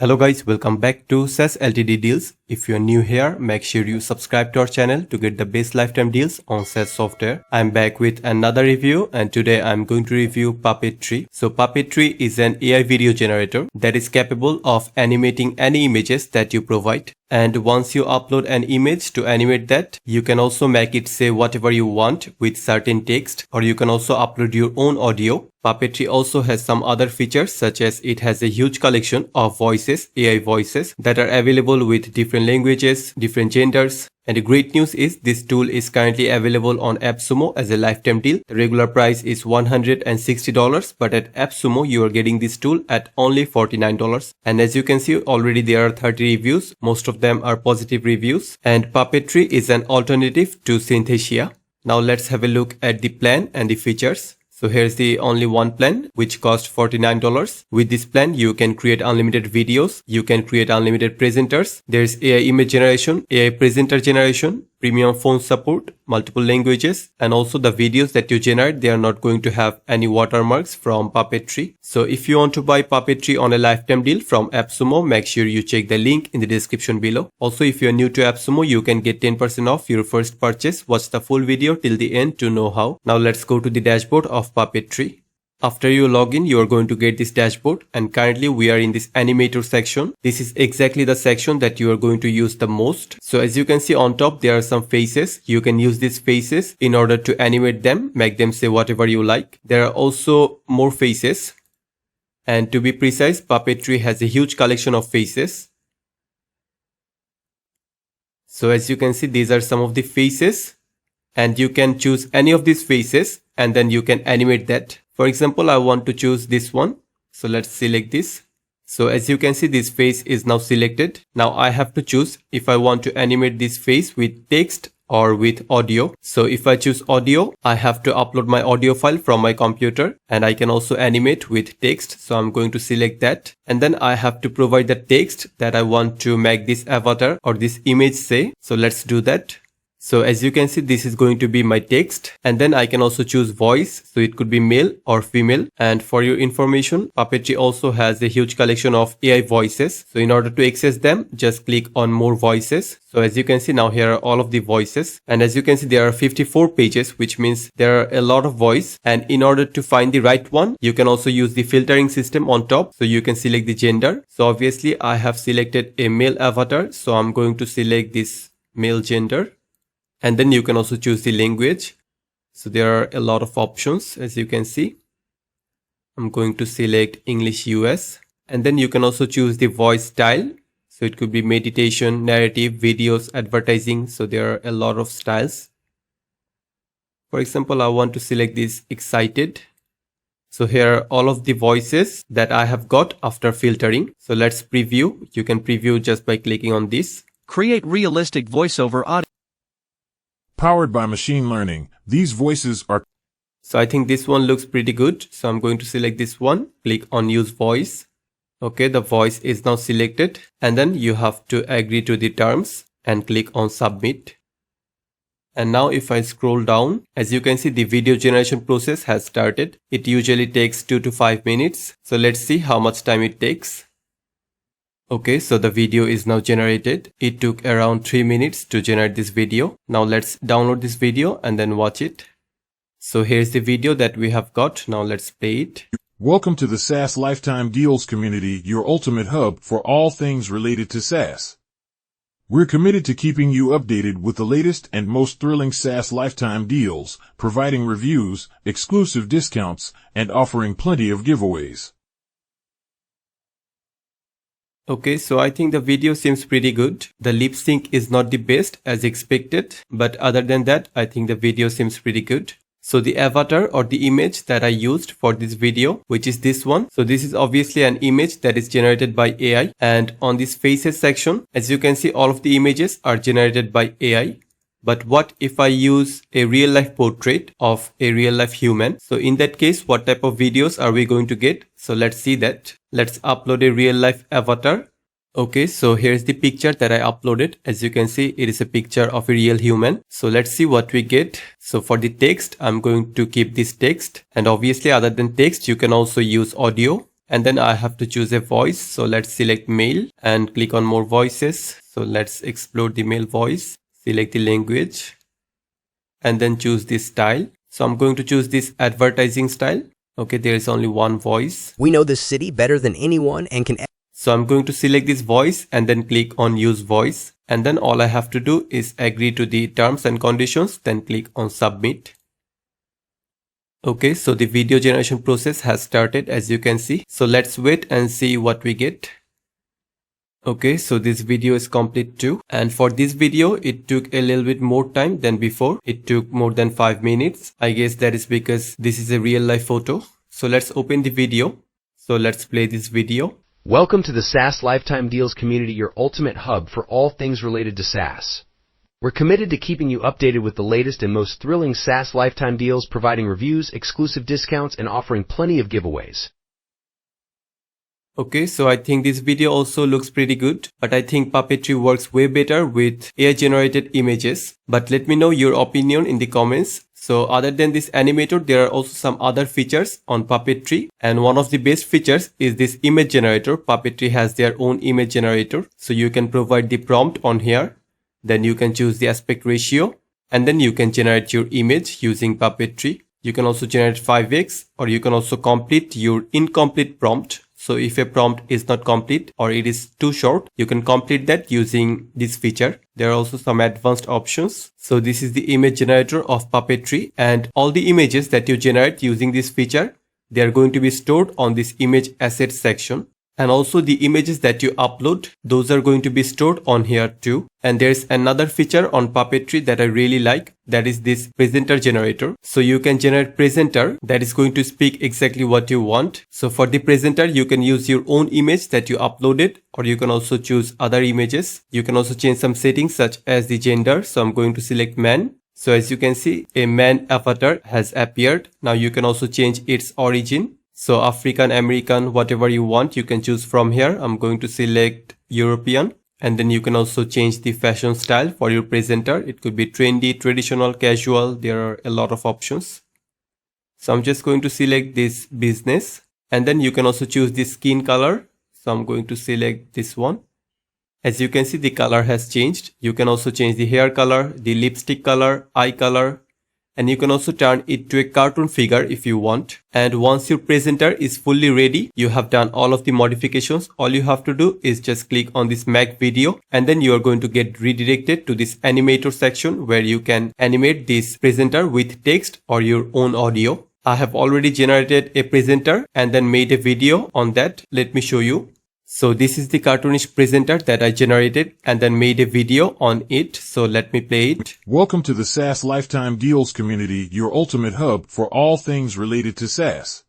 Hello guys, welcome back to SaaS Ltd Deals. If you're new here, make sure you subscribe to our channel to get the best lifetime deals on SaaS software. I'm back with another review and today I'm going to review Puppetry. So Puppetry is an AI video generator that is capable of animating any images that you provide. And once you upload an image to animate that, you can also make it say whatever you want with certain text, or you can also upload your own audio. Puppetry also has some other features, such as it has a huge collection of voices, AI voices that are available with different languages, different genders. And the great news is this tool is currently available on AppSumo as a lifetime deal. The regular price is $160, but at AppSumo you are getting this tool at only $49. And as you can see, already there are 30 reviews. Most of them are positive reviews. And Puppetry is an alternative to Synthesia. Now let's have a look at the plan and the features. So here's the only one plan which costs $49. With this plan, you can create unlimited videos. You can create unlimited presenters. There's AI image generation, AI presenter generation, premium phone support, multiple languages, and also the videos that you generate, they are not going to have any watermarks from Puppetry. So if you want to buy Puppetry on a lifetime deal from AppSumo, make sure you check the link in the description below. Also, if you're new to AppSumo, you can get 10% off your first purchase. Watch the full video till the end to know how. Now let's go to the dashboard of Puppetry. After you log in, you are going to get this dashboard, and currently we are in this animator section. This is exactly the section that you are going to use the most. So as you can see on top, there are some faces. You can use these faces in order to animate them, make them say whatever you like. There are also more faces. And to be precise, Puppetry has a huge collection of faces. So as you can see, these are some of the faces. And you can choose any of these faces and then you can animate that. For example, I want to choose this one. So let's select this. So as you can see, this face is now selected. Now I have to choose if I want to animate this face with text or with audio. So if I choose audio, I have to upload my audio file from my computer, and I can also animate with text. So I'm going to select that. And then I have to provide the text that I want to make this avatar or this image say. So let's do that. So as you can see, this is going to be my text, and then I can also choose voice. So it could be male or female. And for your information, Puppetry also has a huge collection of AI voices. So in order to access them, just click on more voices. So as you can see now, here are all of the voices. And as you can see, there are 54 pages, which means there are a lot of voice. And in order to find the right one, you can also use the filtering system on top. So you can select the gender. So obviously I have selected a male avatar. So I'm going to select this male gender. And then you can also choose the language. So there are a lot of options, as you can see. I'm going to select English US. And then you can also choose the voice style. So it could be meditation, narrative, videos, advertising. So there are a lot of styles. For example, I want to select this excited. So here are all of the voices that I have got after filtering. So let's preview. You can preview just by clicking on this. Create realistic voiceover audio. Powered by machine learning, these voices are... So I think this one looks pretty good. So I'm going to select this one, click on use voice. Okay, the voice is now selected, and then you have to agree to the terms and click on submit. And now if I scroll down, as you can see, the video generation process has started. It usually takes 2 to 5 minutes. So let's see how much time it takes. Okay, so the video is now generated. It took around 3 minutes to generate this video. Now let's download this video and then watch it. So here's the video that we have got. Now let's play it. Welcome to the SaaS Lifetime Deals community, your ultimate hub for all things related to SaaS. We're committed to keeping you updated with the latest and most thrilling SaaS lifetime deals, providing reviews, exclusive discounts, and offering plenty of giveaways. Okay, so I think the video seems pretty good. The lip sync is not the best as expected, but other than that, I think the video seems pretty good. So the avatar or the image that I used for this video, which is this one. So this is obviously an image that is generated by AI. And on this faces section, as you can see, all of the images are generated by AI. But what if I use a real life portrait of a real life human? So in that case, what type of videos are we going to get? So let's see that. Let's upload a real life avatar. Okay, so here's the picture that I uploaded. As you can see, it is a picture of a real human. So let's see what we get. So for the text, I'm going to keep this text. And obviously, other than text, you can also use audio. and then I have to choose a voice. So let's select male and click on more voices. So let's explore the male voice, select the language and then choose this style. So I'm going to choose this advertising style. Okay, there is only one voice. We know this city better than anyone and can... So I'm going to select this voice and then click on use voice. And then all I have to do is agree to the terms and conditions, then click on submit. Okay, so the video generation process has started, as you can see. So let's wait and see what we get. Okay, so this video is complete too. And for this video, it took a little bit more time than before. It took more than 5 minutes. I guess that is because this is a real life photo. So let's open the video. So let's play this video. Welcome to the SaaS Lifetime Deals community, your ultimate hub for all things related to SaaS. We're committed to keeping you updated with the latest and most thrilling SaaS lifetime deals, providing reviews, exclusive discounts, and offering plenty of giveaways. Okay, so I think this video also looks pretty good, but I think Puppetry works way better with AI generated images. But let me know your opinion in the comments. So other than this animator, there are also some other features on Puppetry, and one of the best features is this image generator. Puppetry has their own image generator, so you can provide the prompt on here. Then you can choose the aspect ratio and then you can generate your image using Puppetry. You can also generate 5x, or you can also complete your incomplete prompt. So if a prompt is not complete or it is too short, you can complete that using this feature. There are also some advanced options. So this is the image generator of Puppetry, and all the images that you generate using this feature, they are going to be stored on this image assets section. And also the images that you upload, those are going to be stored on here too. And there's another feature on Puppetry that I really like, that is this presenter generator. So you can generate presenter that is going to speak exactly what you want. So for the presenter, you can use your own image that you uploaded, or you can also choose other images. You can also change some settings such as the gender. So I'm going to select man. So as you can see, a man avatar has appeared. Now you can also change its origin. So African, American, whatever you want, you can choose from here. I'm going to select European, and then you can also change the fashion style for your presenter. It could be trendy, traditional, casual. There are a lot of options. So I'm just going to select this business, and then you can also choose the skin color. So I'm going to select this one. As you can see, the color has changed. You can also change the hair color, the lipstick color, eye color. And you can also turn it to a cartoon figure if you want. And once your presenter is fully ready, you have done all of the modifications. All you have to do is just click on this Mac video, and then you are going to get redirected to this animator section where you can animate this presenter with text or your own audio. I have already generated a presenter and then made a video on that. Let me show you. So this is the cartoonish presenter that I generated and then made a video on it. So let me play it. Welcome to the SaaS Lifetime Deals community, your ultimate hub for all things related to SaaS.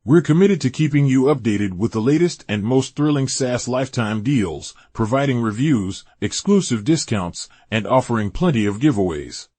We're committed to keeping you updated with the latest and most thrilling SaaS lifetime deals, providing reviews, exclusive discounts, and offering plenty of giveaways.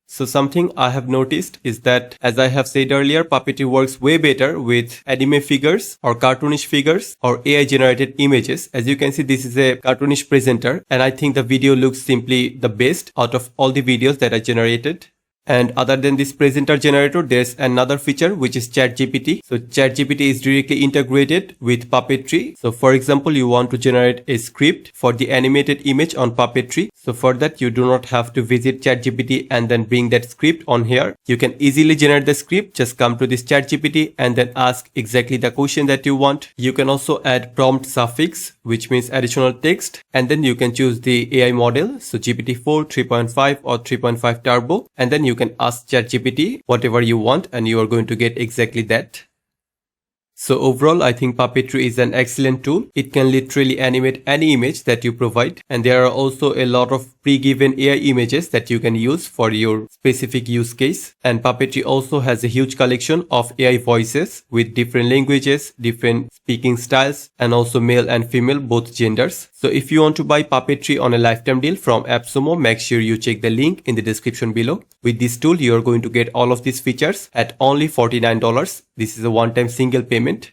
So something I have noticed is that, as I have said earlier, Puppetry works way better with anime figures or cartoonish figures or AI generated images. As you can see, this is a cartoonish presenter, and I think the video looks simply the best out of all the videos that I generated. And other than this presenter generator, there's another feature which is ChatGPT. So ChatGPT is directly integrated with Puppetry. So for example, you want to generate a script for the animated image on Puppetry. So for that, you do not have to visit ChatGPT and then bring that script on here. You can easily generate the script. Just come to this ChatGPT and then ask exactly the question that you want. You can also add prompt suffix, which means additional text. And then you can choose the AI model. So GPT-4, 3.5 or 3.5 Turbo. And then you can ask ChatGPT whatever you want and you are going to get exactly that. So overall, I think Puppetry is an excellent tool. It can literally animate any image that you provide. And there are also a lot of pre-given AI images that you can use for your specific use case. And Puppetry also has a huge collection of AI voices with different languages, different speaking styles, and also male and female, both genders. So if you want to buy Puppetry on a lifetime deal from Appsumo, make sure you check the link in the description below. With this tool, you are going to get all of these features at only $49. This is a one-time single payment.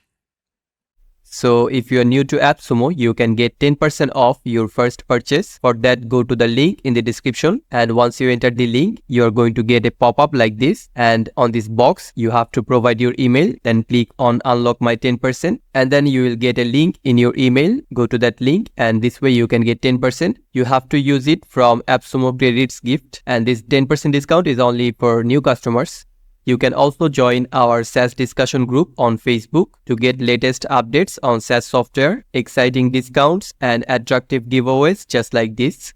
So if you are new to Appsumo, you can get 10% off your first purchase. For that, go to the link in the description, and once you enter the link, you are going to get a pop-up like this, and on this box you have to provide your email, then click on unlock my 10%, and then you will get a link in your email. Go to that link, and this way you can get 10%. You have to use it from Appsumo Credits Gift, and this 10% discount is only for new customers. You can also join our SaaS discussion group on Facebook to get latest updates on SaaS software, exciting discounts, and attractive giveaways just like this.